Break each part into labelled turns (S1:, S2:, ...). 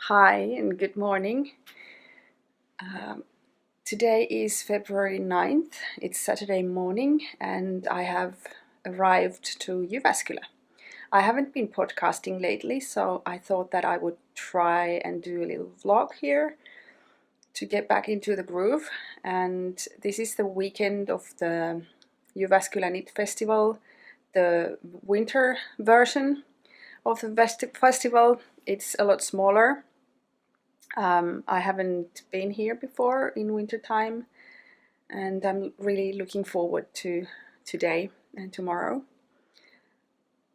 S1: Hi and good morning. Today is February 9th. It's Saturday morning and I have arrived to Jyväskylä. I haven't been podcasting lately, so I thought that I would try and do a little vlog here to get back into the groove. And this is the weekend of the Jyväskylä Knit Festival, the winter version of the festival. It's a lot smaller. I haven't been here before in wintertime, and I'm really looking forward to today and tomorrow.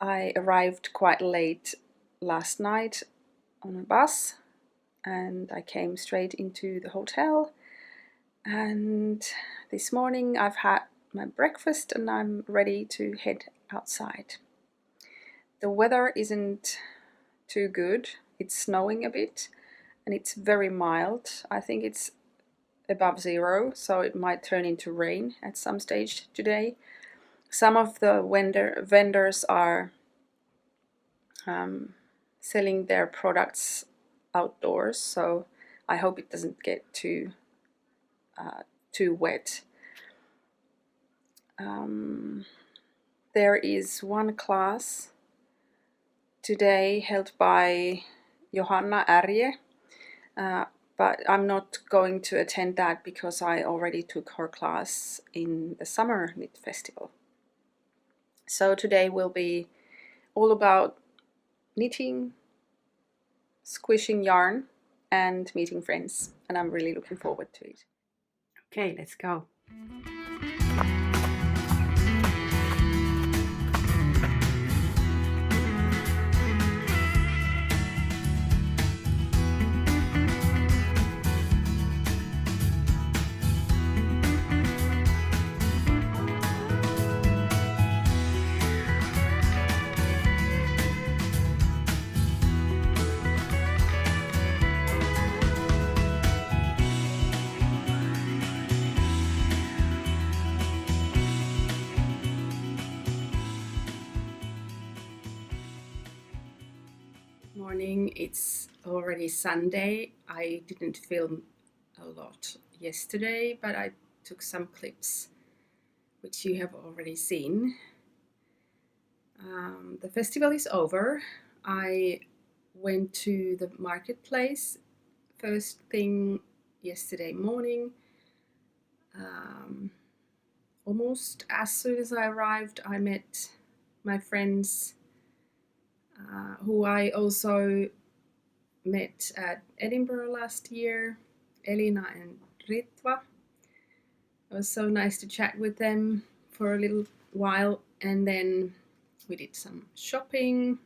S1: I arrived quite late last night on a bus and I came straight into the hotel, and this morning I've had my breakfast and I'm ready to head outside. The weather isn't too good. It's snowing a bit and it's very mild. I think it's above 0, so it might turn into rain at some stage today. Some of the vendors are selling their products outdoors, so I hope it doesn't get too wet. There is one class today held by Johanna Ärje, but I'm not going to attend that because I already took her class in the summer knit festival. So today will be all about knitting, squishing yarn and meeting friends, and I'm really looking forward to it. Okay, let's go. Morning, it's already Sunday. I didn't film a lot yesterday, but I took some clips which you have already seen. The festival is over. I went to the marketplace first thing yesterday morning. Almost as soon as I arrived, I met my friends who I also met at Edinburgh last year, Elina and Ritva. It was so nice to chat with them for a little while, and then we did some shopping.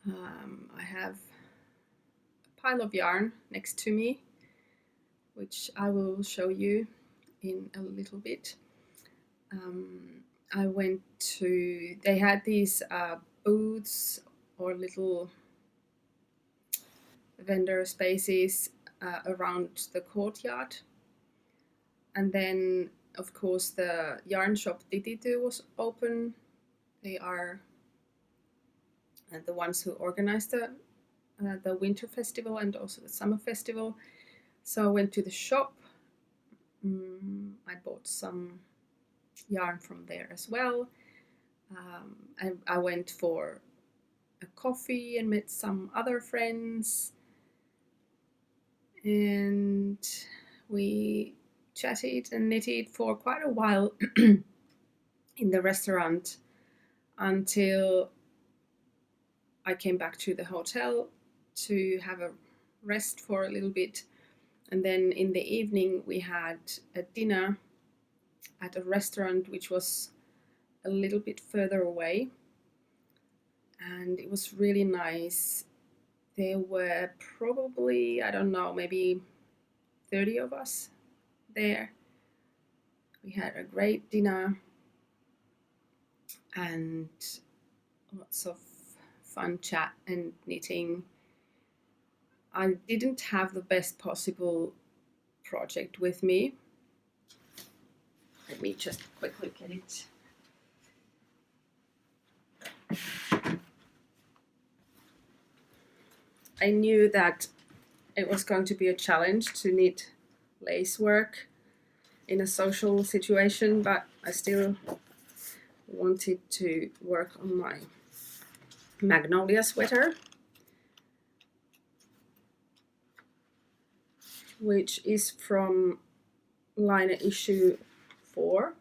S1: I have a pile of yarn next to me, which I will show you in a little bit. I went to, they had these booths or little vendor spaces around the courtyard. And then, of course, the yarn shop Tititu was open. They are the ones who organized the winter festival and also the summer festival. So I went to the shop. I bought some yarn from there as well. I went for a coffee and met some other friends, and we chatted and knitted for quite a while in the restaurant until I came back to the hotel to have a rest for a little bit. And then in the evening we had a dinner at a restaurant which was a little bit further away, and it was really nice. There were probably, I don't know, maybe 30 of us there. We had a great dinner and lots of fun chat and knitting. I didn't have the best possible project with me. Let me just quickly get it. I knew that it was going to be a challenge to knit lace work in a social situation, but I still wanted to work on my Magnolia Sweater, which is from line issue 4,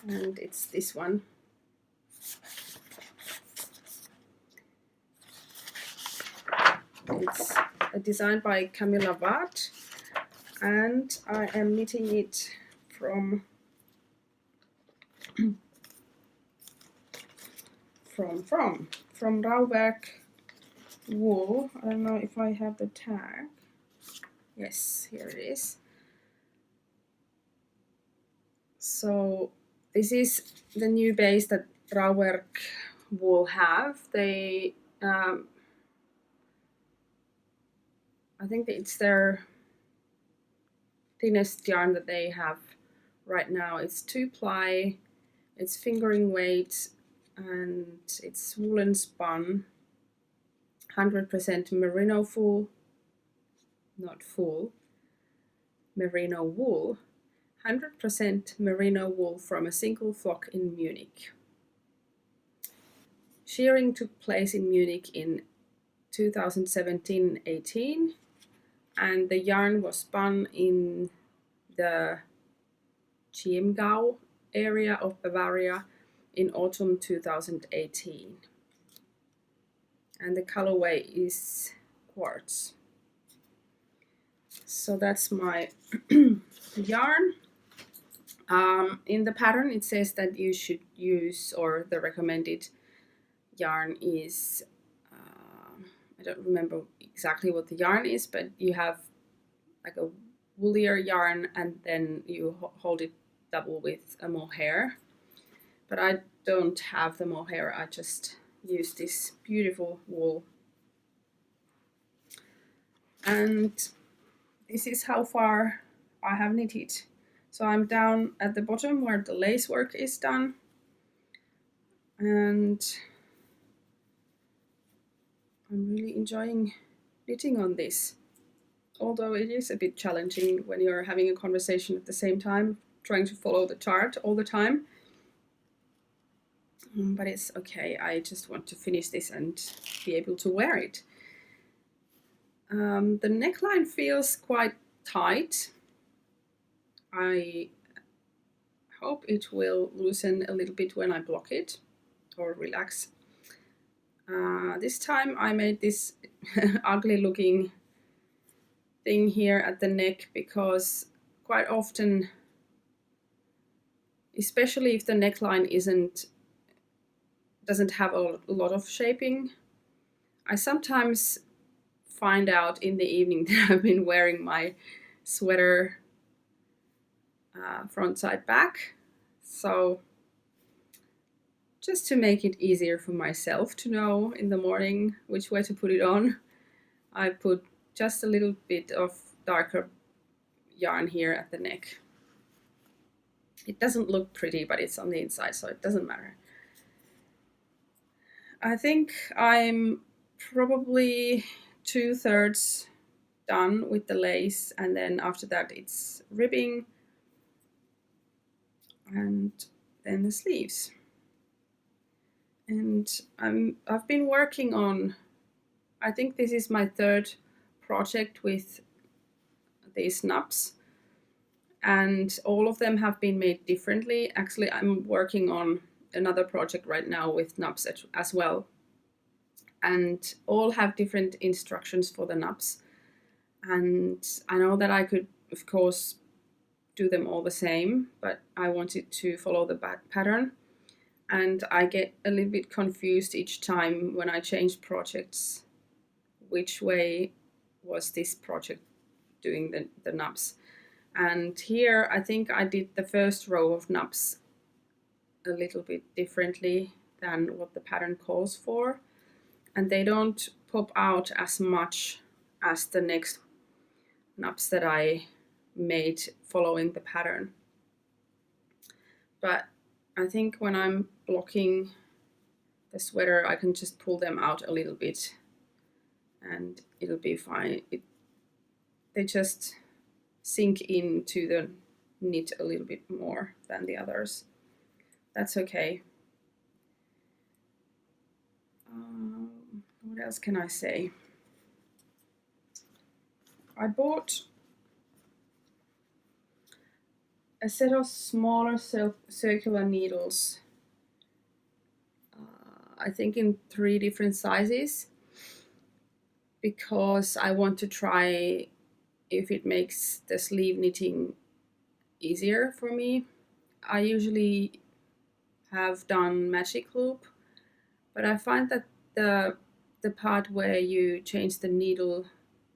S1: and it's this one. It's designed by Camilla Watt, and I am knitting it from Rauwerk wool. I don't know if I have the tag. Yes, here it is. So this is the new base that Rauwerk wool have. They I think it's their thinnest yarn that they have right now. It's 2-ply, it's fingering weight, and it's woolen spun, 100% merino wool, not full, merino wool, 100% merino wool from a single flock in Munich. Shearing took place in Munich in 2017-18, and the yarn was spun in the Chiemgau area of Bavaria in autumn 2018. And the colorway is quartz. So that's my yarn. In the pattern it says that you should use, or the recommended yarn is, I don't remember exactly what the yarn is, but you have like a woolier yarn and then you hold it double with a mohair. But I don't have the mohair, I just use this beautiful wool. And this is how far I have knitted. So I'm down at the bottom where the lace work is done, and I'm really enjoying knitting on this, although it is a bit challenging when you're having a conversation at the same time, trying to follow the chart all the time. But it's okay, I just want to finish this and be able to wear it. The neckline feels quite tight. I hope it will loosen a little bit when I block it or relax. This time I made this ugly looking thing here at the neck because quite often, especially if the neckline doesn't have a lot of shaping, I sometimes find out in the evening that I've been wearing my sweater front side back. So just to make it easier for myself to know in the morning which way to put it on, I put just a little bit of darker yarn here at the neck. It doesn't look pretty, but it's on the inside, so it doesn't matter. I think I'm probably 2/3 done with the lace, and then after that it's ribbing and then the sleeves. And I've been working on, I think this is my 3rd project with these nubs, and all of them have been made differently. Actually, I'm working on another project right now with nubs as well, and all have different instructions for the nubs. And I know that I could, of course, do them all the same, but I wanted to follow the pattern. And I get a little bit confused each time when I change projects, which way was this project doing the nubs. And here I think I did the first row of nubs a little bit differently than what the pattern calls for, and they don't pop out as much as the next nubs that I made following the pattern. But I think when I'm blocking the sweater, I can just pull them out a little bit and it'll be fine. They just sink into the knit a little bit more than the others. That's okay. What else can I say? I bought a set of smaller circular needles, I think in 3 different sizes, because I want to try if it makes the sleeve knitting easier for me. I usually have done magic loop, but I find that the part where you change the needle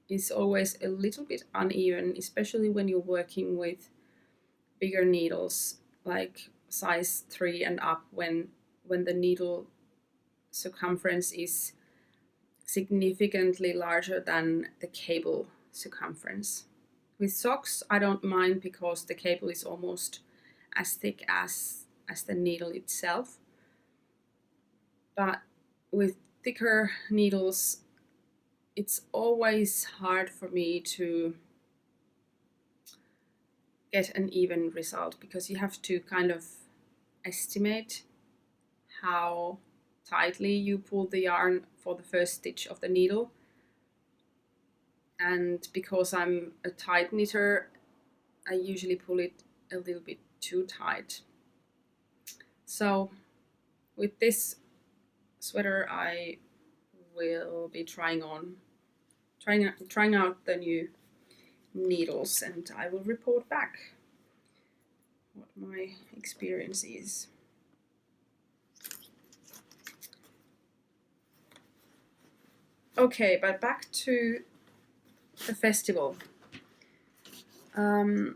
S1: is always a little bit uneven, especially when you're working with bigger needles like size 3 and up, when the needle circumference is significantly larger than the cable circumference. With socks I don't mind because the cable is almost as thick as the needle itself, but with thicker needles it's always hard for me to get an even result, because you have to kind of estimate how tightly you pull the yarn for the first stitch of the needle. And because I'm a tight knitter, I usually pull it a little bit too tight. So with this sweater I will be trying out the new needles, and I will report back what my experience is. Okay, but back to the festival. So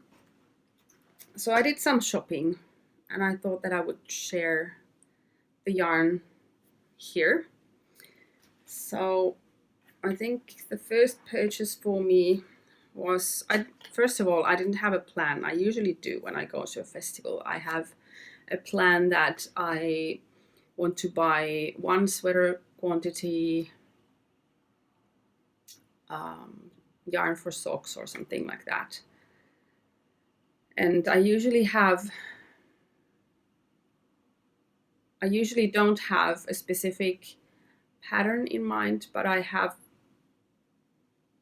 S1: I did some shopping and I thought that I would share the yarn here. So I think the first purchase for me was, first of all, I didn't have a plan. I usually do when I go to a festival. I have a plan that I want to buy 1 sweater quantity yarn for socks or something like that. And I usually don't have a specific pattern in mind, but I have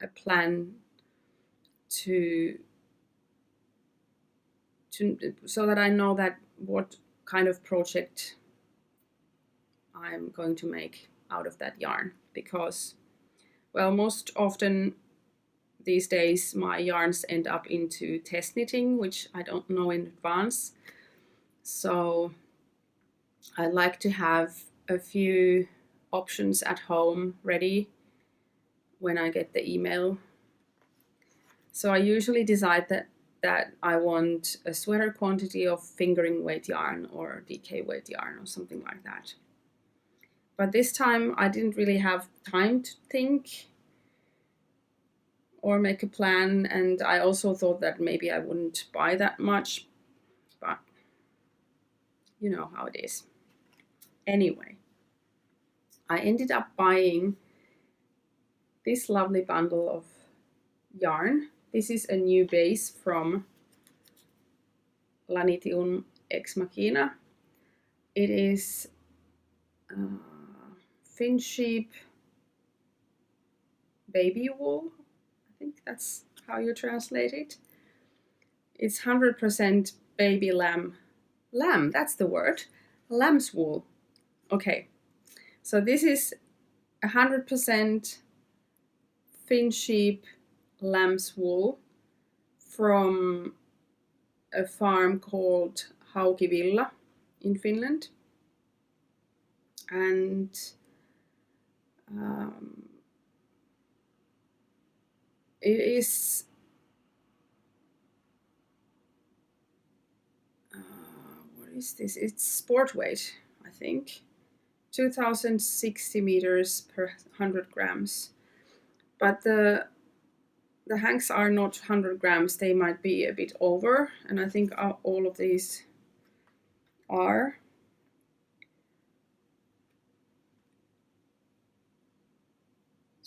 S1: a plan so that I know that what kind of project I'm going to make out of that yarn. Because, well, most often these days my yarns end up into test knitting, which I don't know in advance. So I like to have a few options at home ready when I get the email. So I usually decide that I want a sweater quantity of fingering weight yarn or DK weight yarn or something like that. But this time I didn't really have time to think or make a plan, and I also thought that maybe I wouldn't buy that much, but you know how it is. Anyway, I ended up buying this lovely bundle of yarn. This is a new base from Lanition Ex Machina. It is fin sheep baby wool. I think that's how you translate it. It's 100% baby lamb. Lamb, that's the word. Lamb's wool. Okay, so this is 100% fin sheep lamb's wool from a farm called Haukivilla in Finland. And it is what is this? It's sport weight, I think. 2060 meters per 100 grams. But the hanks are not 100 grams, they might be a bit over, and I think all of these are.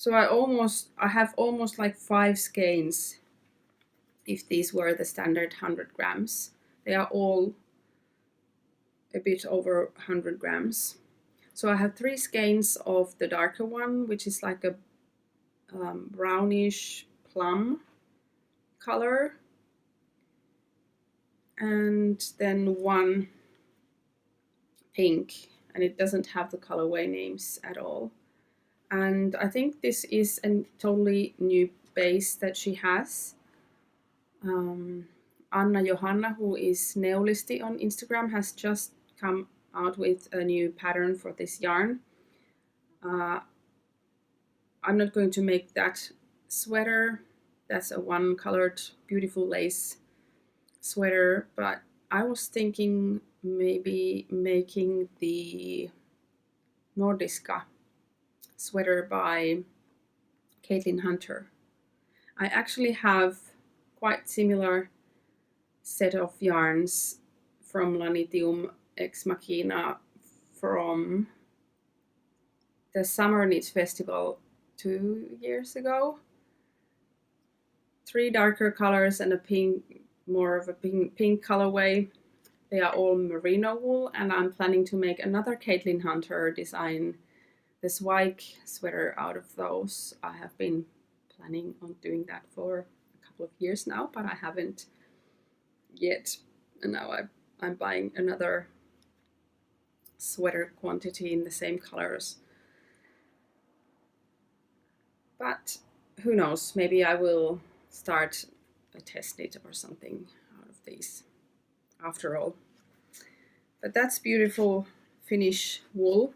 S1: So I have almost like 5 skeins if these were the standard 100 grams. They are all a bit over 100 grams. So I have 3 skeins of the darker one, which is like a brownish plum color, and then 1 pink, and it doesn't have the colorway names at all. And I think this is a totally new base that she has. Anna Johanna, who is Neolisti on Instagram, has just come out with a new pattern for this yarn. I'm not going to make that sweater. That's a 1-colored beautiful lace sweater, but I was thinking maybe making the Nordica Sweater by Caitlin Hunter. I actually have quite similar set of yarns from Lanitium Ex Machina from the Summer Knit Festival 2 years ago. 3 darker colors and a pink, more of a pink colorway. They are all merino wool, and I'm planning to make another Caitlin Hunter design, the Swike sweater, out of those. I have been planning on doing that for a couple of years now, but I haven't yet. And now I'm buying another sweater quantity in the same colors. But who knows, maybe I will start a test knit or something out of these after all. But that's beautiful Finnish wool.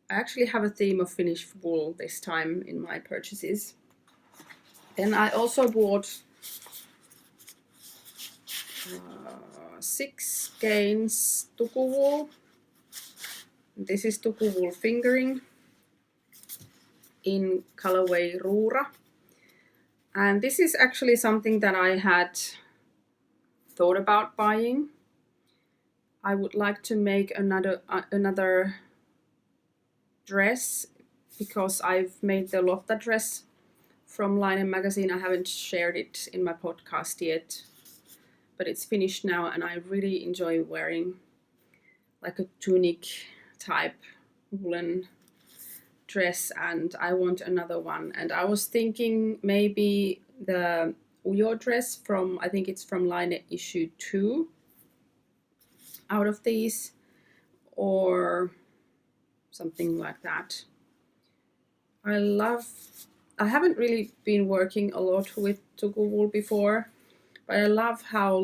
S1: I actually have a theme of Finnish wool this time in my purchases. Then I also bought 6 skeins Tuku wool. This is Tuku wool fingering in colorway Ruura. And this is actually something that I had thought about buying. I would like to make another dress, because I've made the Lotta dress from Line magazine. I haven't shared it in my podcast yet, but it's finished now, and I really enjoy wearing like a tunic type woolen dress, and I want another one. And I was thinking maybe the Ujo dress from, I think it's from Line issue 2, out of these, or something like that. I haven't really been working a lot with Tuku wool before, but I love how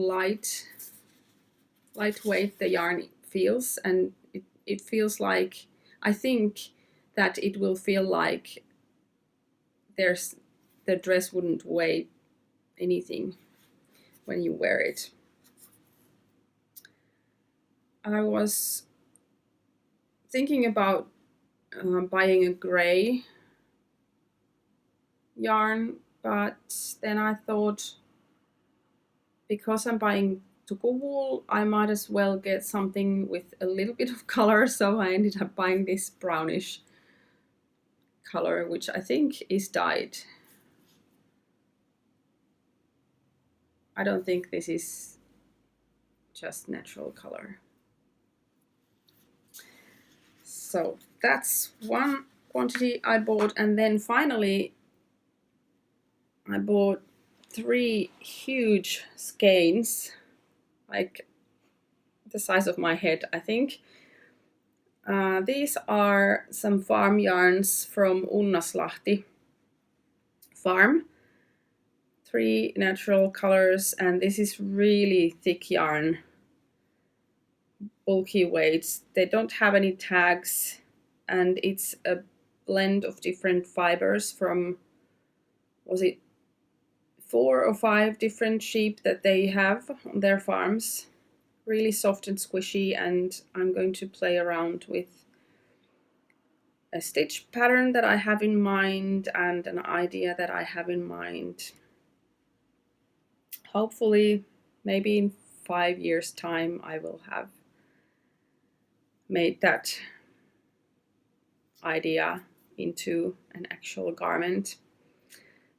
S1: lightweight the yarn feels, and it feels like, I think that it will feel like the dress wouldn't weigh anything when you wear it. I was thinking about buying a gray yarn, but then I thought, because I'm buying Tuku wool, I might as well get something with a little bit of color, so I ended up buying this brownish color, which I think is dyed. I don't think this is just natural color. So that's one quantity I bought, and then finally I bought 3 huge skeins, like the size of my head, I think. These are some farm yarns from Unnaslahti farm. 3 natural colors, and this is really thick yarn, bulky weights. They don't have any tags, and it's a blend of different fibers from, was it 4 or 5 different sheep that they have on their farms. Really soft and squishy, and I'm going to play around with a stitch pattern that I have in mind and an idea that I have in mind. Hopefully, maybe in 5 years' time, I will have made that idea into an actual garment,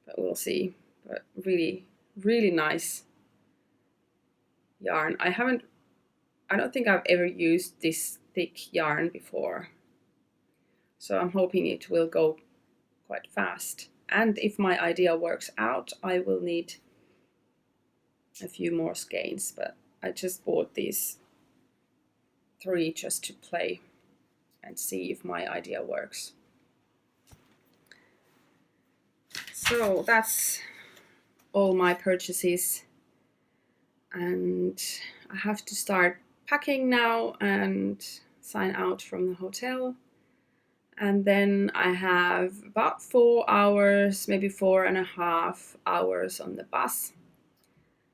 S1: but we'll see. But really, really nice yarn. I don't think I've ever used this thick yarn before, so I'm hoping it will go quite fast. And if my idea works out, I will need a few more skeins, but I just bought these 3 just to play and see if my idea works. So that's all my purchases, and I have to start packing now and sign out from the hotel. And then I have about 4 hours, maybe 4.5 hours on the bus,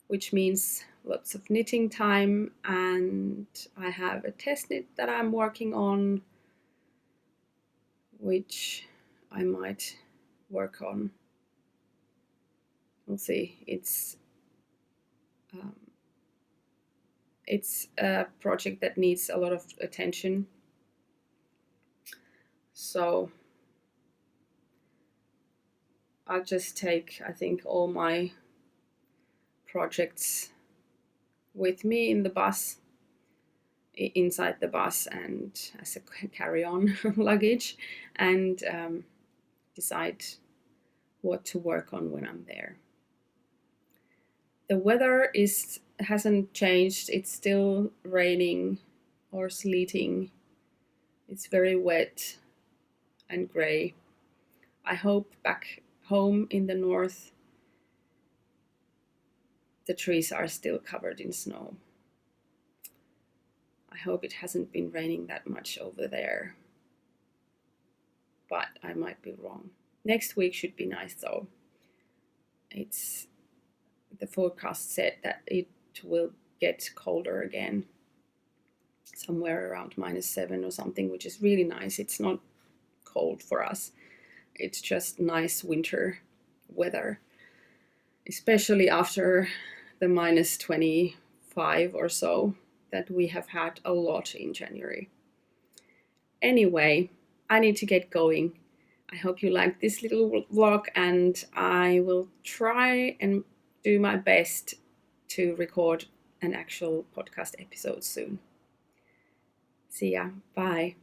S1: which means lots of knitting time, and I have a test knit that I'm working on, which I might work on. We'll see. It's a project that needs a lot of attention, so I'll just take, I think, all my projects with me in the bus, inside the bus, and as a carry-on luggage, and decide what to work on when I'm there. The weather hasn't changed. It's still raining or sleeting. It's very wet and grey. I hope back home in the north the trees are still covered in snow. I hope it hasn't been raining that much over there, but I might be wrong. Next week should be nice though. The forecast said that it will get colder again, somewhere around -7 or something, which is really nice. It's not cold for us. It's just nice winter weather, especially after the -25 or so that we have had a lot in January. Anyway, I need to get going. I hope you liked this little vlog, and I will try and do my best to record an actual podcast episode soon. See ya. Bye.